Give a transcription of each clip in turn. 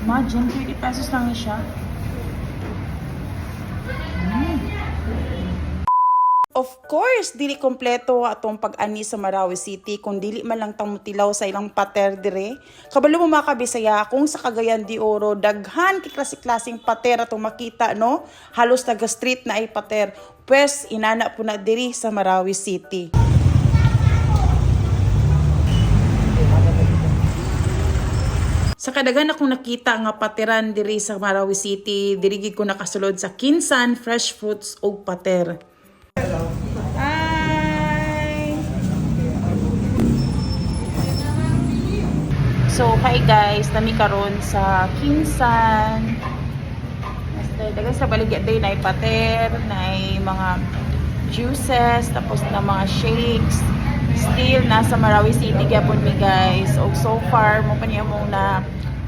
Imagine, 30 pesos lang siya. Of course, dili kompleto atong pag-ani sa Marawi City kung dili man lang tang mutilaw sa ilang pater dire. Kabalo mo mga kabisaya, kung sa Cagayan de Oro, daghan kay klase-klaseng pater atong makita, no? Halos taga street na ay pater. Pwes, inana po na diri sa Marawi City. Sa kadagan akong nakita nga pateran diri sa Marawi City, dirigi ko nakasulod sa Kinsan, Fresh Fruits o Pater. Hi! So, hi guys, nami karon sa Kinsan. Dagan sa baligya day na pater, na mga juices, tapos na mga shakes. Still, nasa Marawi City gyapon mi guys. O so far, mo pa niya muna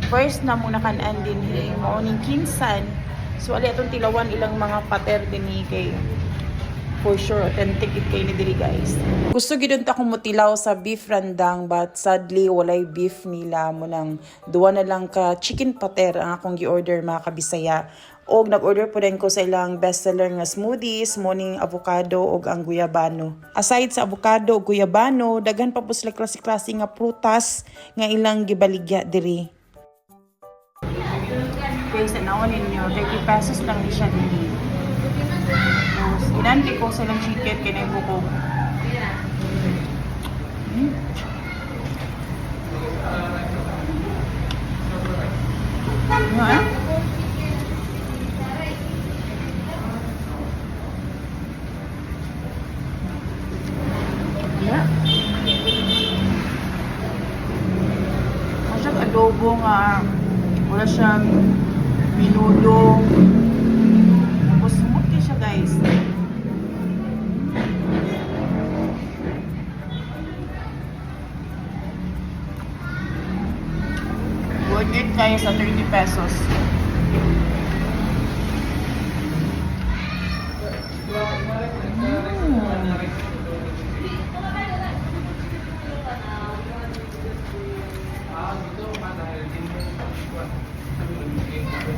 first na muna kanan din mo ning Kinsan. So, ali atong tilawan ilang mga pater din kay for sure authentic it kay ni diri guys. Gusto gid ta akong mutilaw sa beef randang but sadly walay beef nila mo nang duwa na lang ka chicken pater ang akong gi-order mga kabisaya. Og nag-order po din ko sa ilang bestseller nga smoothies, morning avocado og ang guyabano. Aside sa avocado ug guyabano, daghan pa po sila klase-klase nga prutas nga ilang gibaligya diri. Guys, tanawan ninyo, 30 pesos lang ni siya diri. Inanti ko sa lang chicken kaya buko. Ano eh? Yeah. Masya adobo nga wala siyang minudo. Tapos smoothie siya guys. Worth it kayo sa 30 pesos.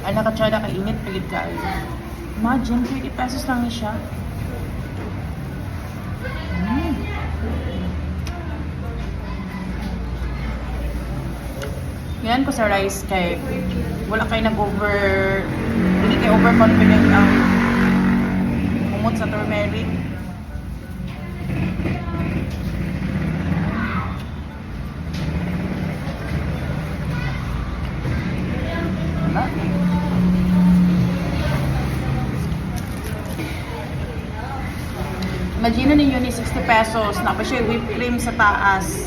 Ay, nakatsada ka init, pilit ka. Imagine, 30 pesos lang siya. Yan ko sa rice kay wala kayo hindi kayo overconfident ang umot sa turmeric. Imagine ninyo ni 60 pesos na pa siya whipped cream sa taas.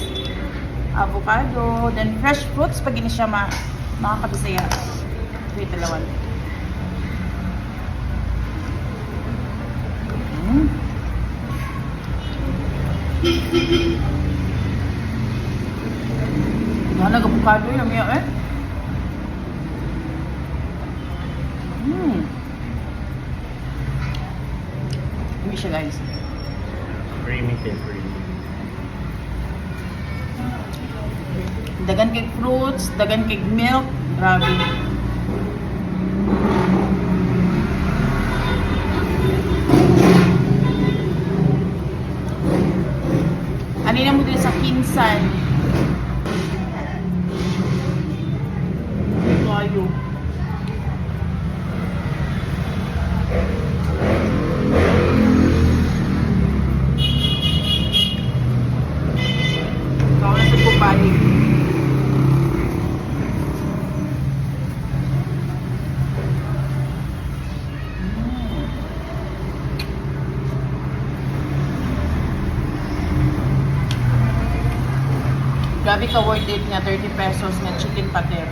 Avocado, then fresh fruits pag ini siya mga kabisaya. Wait, dalawan. Nag-avocado yun, amiya eh. Hindi siya guys. Creamy tempered. Dagan kay fruits, dagan kay milk, grabe. Anina mo din sa Kinsan. Kayo. Kau na sa kubali. Grabe ka worth it nga 30 pesos nga chicken pater.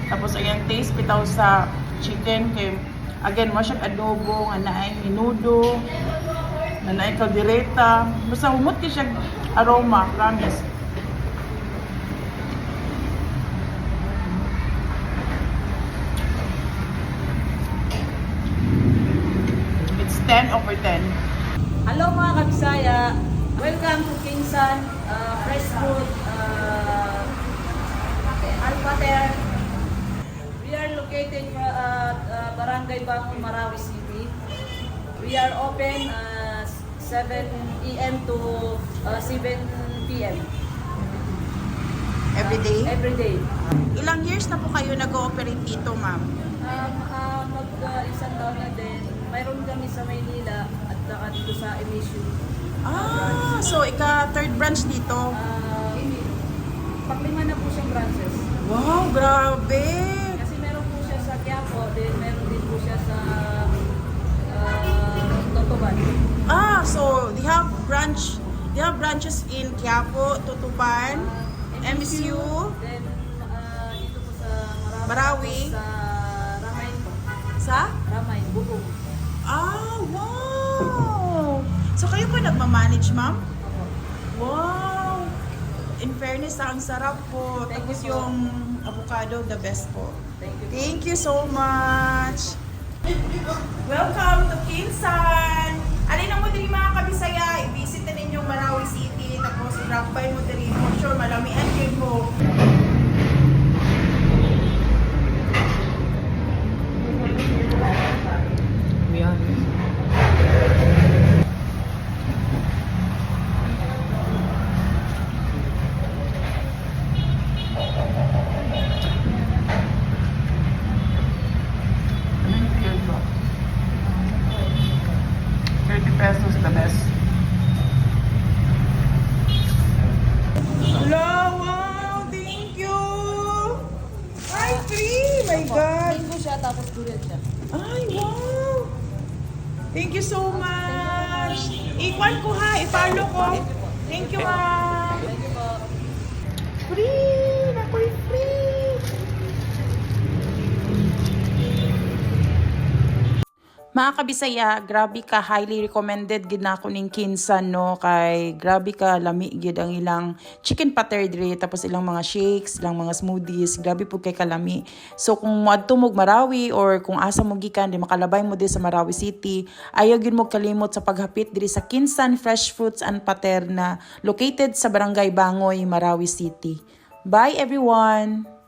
Tapos ayan taste bitaw sa chicken kay again mo siya adobo nga naay minudo, nga naay kaldereta. Basta humot ki siya aroma, promise. It's 10 over 10. Hello mga kabisaya, welcome to Kinsan Fresh Food Alpater. We located at Barangay Bangon, Marawi City. We are open 7 a.m. to 7 p.m. Every day? Every day. Ilang years na po kayo nag-ooperate dito, ma'am? Isang taon na din. Mayroon kami sa Maynila at saka dito sa MSU. So third branch dito. Paglima na po siyang branches. Wow, grabe! Kasi meron po siya sa Quiapo, then meron din po siya sa Totoban. So they have branches in Quiapo, Tutuban, MSU, Then dito po sa Marawi. Sa Ramay po. sa? Ramay, Bukong. Wow! So kayo po nagmamanage, ma'am? Wow! In fairness, ang sarap po. Thank Tapos you po. yung avocado, the best po. Thank you. Thank you so much! Welcome to Kinsan! Alin ang mo diri mga kabisaya, i-visit na ninyong Marawi City, tapos i-drop by mo diri, for sure, malamian kayo po. Pesos the best. Hello, wow, thank you. Ay, free, my God. Linggo siya, tapos durian siya. Ay, wow. Thank you so much. Ikwan ko ha, i-follow ko. Thank you, ma'am. Thank you po. Free, nako'y free. Mga kabisaya, grabe ka, highly recommended gid na ako ning Kinsan, no, kay grabe ka lami gid ang ilang chicken pater diri, tapos ilang mga shakes, ilang mga smoothies, grabe po kay kalami. So kung moadto mo Marawi or kung asa mo gikan di makalabay mo di sa Marawi City, ayaw gyud mo kalimot sa paghapit diri sa Kinsan Fresh Fruits and Pater na located sa Barangay Bangoy, Marawi City. Bye everyone.